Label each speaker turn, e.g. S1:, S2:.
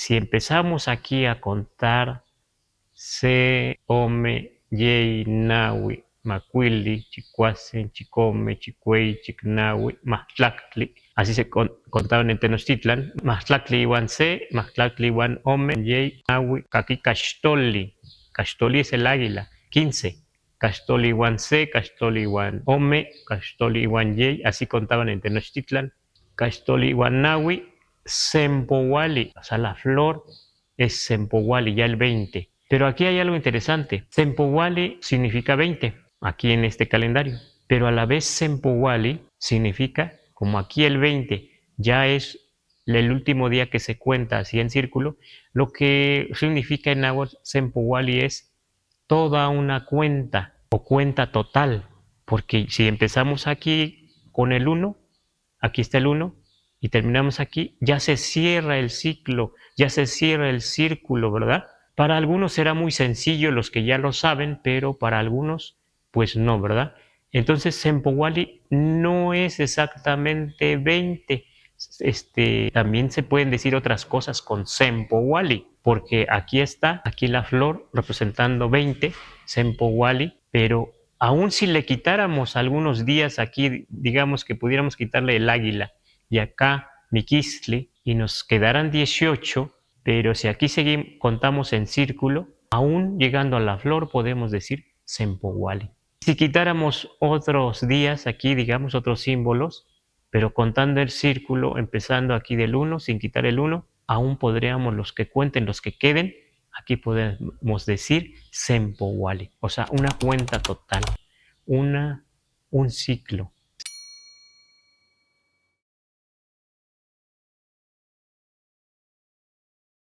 S1: si empezamos aquí a contar se, ome, yei, nahui, macuili, chicuasen, chicome, chicuey, chicnahui, mahtlactli. Así se contaban en Tenochtitlan. Mahtlactli iwan se, mahtlactli iwan ome, yei, nahui, kaki cachtoli. Cachtoli es el águila. 15. Cachtoli iwan se, cachtoli iwan ome, cachtoli iwan yei. Así contaban en Tenochtitlan. Cachtoli iwan nahui, Sempowali. O sea, la flor es Sempowali, ya el 20. Pero aquí hay algo interesante. Sempowali significa 20, aquí en este calendario. Pero a la vez Sempowali significa, como aquí el 20 ya es el último día que se cuenta así en círculo, lo que significa en náhuatl Sempowali es toda una cuenta o cuenta total. Porque si empezamos aquí con el 1, aquí está el 1, y terminamos aquí, ya se cierra el ciclo, ya se cierra el círculo, ¿verdad? Para algunos será muy sencillo, los que ya lo saben, pero para algunos, pues no, ¿verdad? Entonces, Sempowali no es exactamente 20. También se pueden decir otras cosas con Sempowali, porque aquí está, aquí la flor representando 20, Sempowali, pero aún si le quitáramos algunos días aquí, digamos que pudiéramos quitarle el águila y acá Miquistli y nos quedaran 18, pero si aquí seguimos, contamos en círculo, aún llegando a la flor podemos decir Sempowali. Si quitáramos otros días aquí, digamos otros símbolos, pero contando el círculo, empezando aquí del 1, sin quitar el 1, aún podríamos los que cuenten, los que queden, aquí podemos decir Sempowali, o sea, una cuenta total, un ciclo.